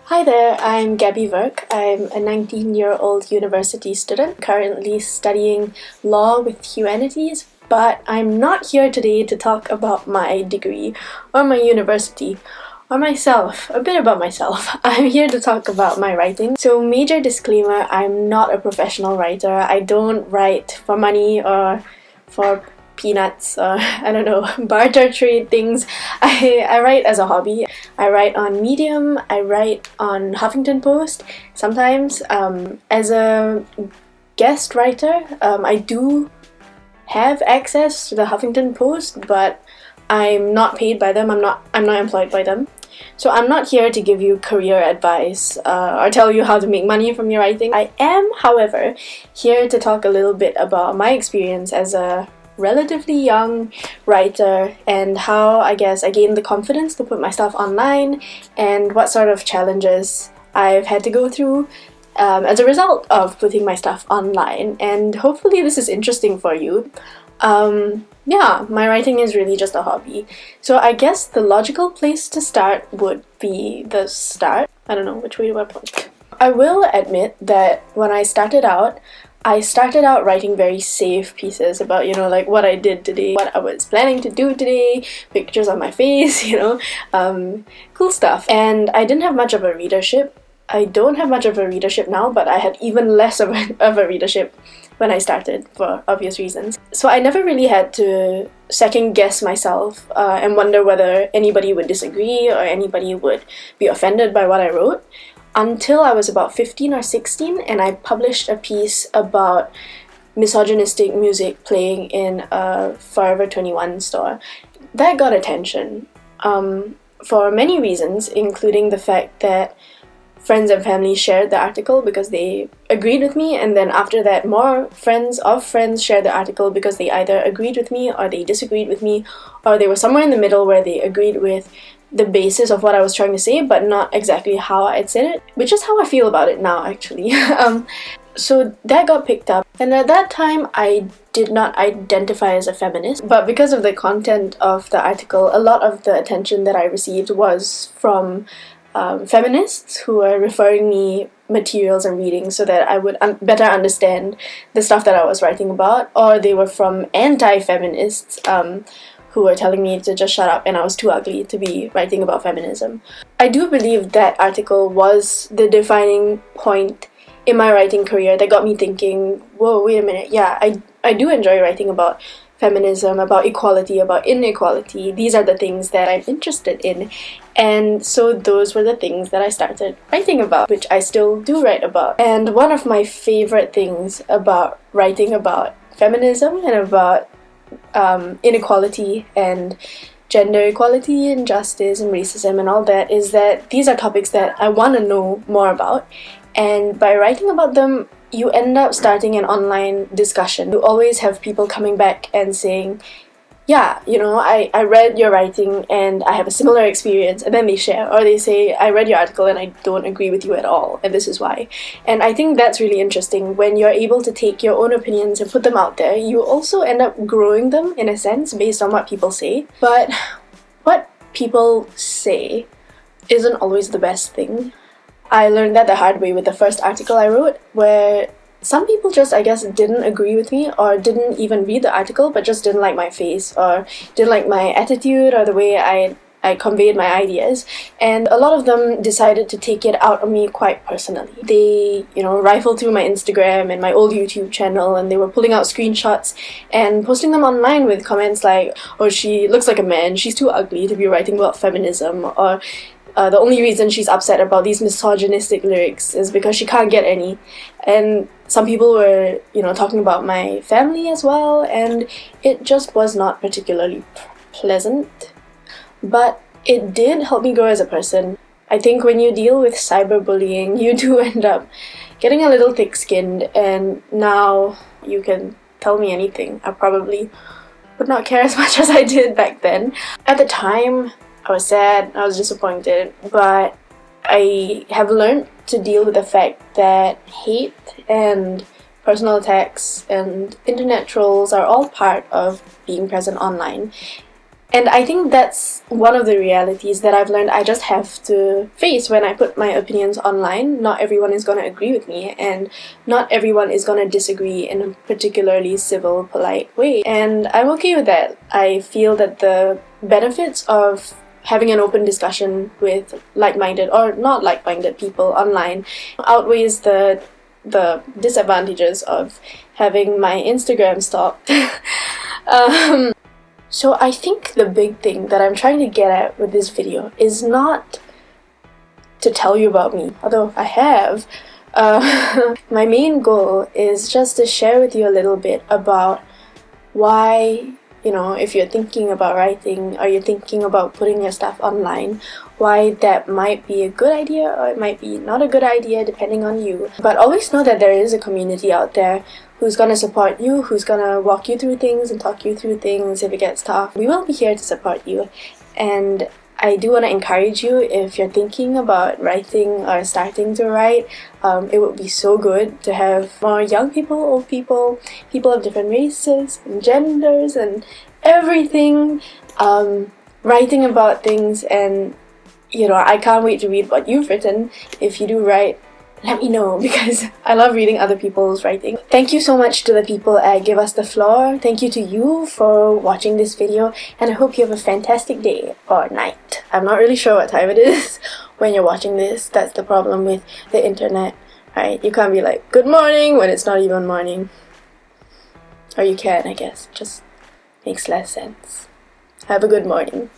Hi there, I'm Gabbi. I'm a 19-year-old university student currently studying law with humanities, but I'm not here today to talk about my degree or my university or myself, a bit about myself. I'm here to talk about my writing. So major disclaimer, I'm not a professional writer. I don't write for money or for peanuts or I don't know, barter trade things. I write as a hobby. I write on Medium, I write on Huffington Post, sometimes as a guest writer. I do have access to the Huffington Post, but I'm not paid by them. I'm not employed by them. So I'm not here to give you career advice or tell you how to make money from your writing. I am, however, here to talk a little bit about my experience as a relatively young writer and how I guess I gained the confidence to put my stuff online and what sort of challenges I've had to go through as a result of putting my stuff online, and hopefully this is interesting for you. Yeah, my writing is really just a hobby. So I guess the logical place to start would be the start. I don't know, which way do I point? I will admit that when I started out writing very safe pieces about, like what I did today, what I was planning to do today, pictures of my face, cool stuff. And I didn't have much of a readership. I don't have much of a readership now, but I had even less of a readership when I started, for obvious reasons. So I never really had to second guess myself and wonder whether anybody would disagree or anybody would be offended by what I wrote, until I was about 15 or 16 and I published a piece about misogynistic music playing in a Forever 21 store. That got attention for many reasons, including the fact that friends and family shared the article because they agreed with me, and then after that more friends of friends shared the article because they either agreed with me or they disagreed with me, or they were somewhere in the middle where they agreed with the basis of what I was trying to say but not exactly how I'd said it, which is how I feel about it now actually. So that got picked up, and at that time I did not identify as a feminist, but because of the content of the article, a lot of the attention that I received was from feminists who were referring me materials and readings so that I would better understand the stuff that I was writing about, or they were from anti-feminists who were telling me to just shut up and I was too ugly to be writing about feminism. I do believe that article was the defining point in my writing career that got me thinking, whoa, wait a minute, yeah, I do enjoy writing about feminism, about equality, about inequality. These are the things that I'm interested in. And so those were the things that I started writing about, which I still do write about. And one of my favorite things about writing about feminism and about inequality and gender equality and justice and racism and all that is that these are topics that I want to know more about. And by writing about them, you end up starting an online discussion. You always have people coming back and saying, yeah, I read your writing and I have a similar experience, and then they share, or they say, I read your article and I don't agree with you at all, and this is why. And I think that's really interesting. When you're able to take your own opinions and put them out there, you also end up growing them in a sense based on what people say. But what people say isn't always the best thing. I learned that the hard way with the first article I wrote, where some people just, I guess, didn't agree with me or didn't even read the article but just didn't like my face or didn't like my attitude or the way I conveyed my ideas, and a lot of them decided to take it out on me quite personally. They, rifled through my Instagram and my old YouTube channel, and they were pulling out screenshots and posting them online with comments like, oh, she looks like a man, she's too ugly to be writing about feminism, or the only reason she's upset about these misogynistic lyrics is because she can't get any. And some people were, talking about my family as well, and it just was not particularly pleasant. But it did help me grow as a person. I think when you deal with cyberbullying, you do end up getting a little thick-skinned, and now you can tell me anything. I probably would not care as much as I did back then. At the time, I was sad, I was disappointed, but I have learned to deal with the fact that hate and personal attacks and internet trolls are all part of being present online. And I think that's one of the realities that I've learned I just have to face when I put my opinions online. Not everyone is going to agree with me, and not everyone is going to disagree in a particularly civil, polite way. And I'm okay with that. I feel that the benefits of having an open discussion with like-minded or not like-minded people online outweighs the disadvantages of having my Instagram stalked. So I think the big thing that I'm trying to get at with this video is not to tell you about me, although I have. My main goal is just to share with you a little bit about why, if you're thinking about writing or you're thinking about putting your stuff online, why that might be a good idea or it might be not a good idea depending on you. But always know that there is a community out there who's gonna support you, who's gonna walk you through things and talk you through things if it gets tough. We will be here to support you. And I do want to encourage you, if you're thinking about writing or starting to write, it would be so good to have more young people, old people, people of different races and genders and everything, writing about things. And I can't wait to read what you've written. If you do write, let me know, because I love reading other people's writing. Thank you so much to the people at Give Us the Floor. Thank you to you for watching this video, and I hope you have a fantastic day or night. I'm not really sure what time it is when you're watching this. That's the problem with the internet, right? You can't be like, good morning, when it's not even morning. Or you can, I guess. Just makes less sense. Have a good morning.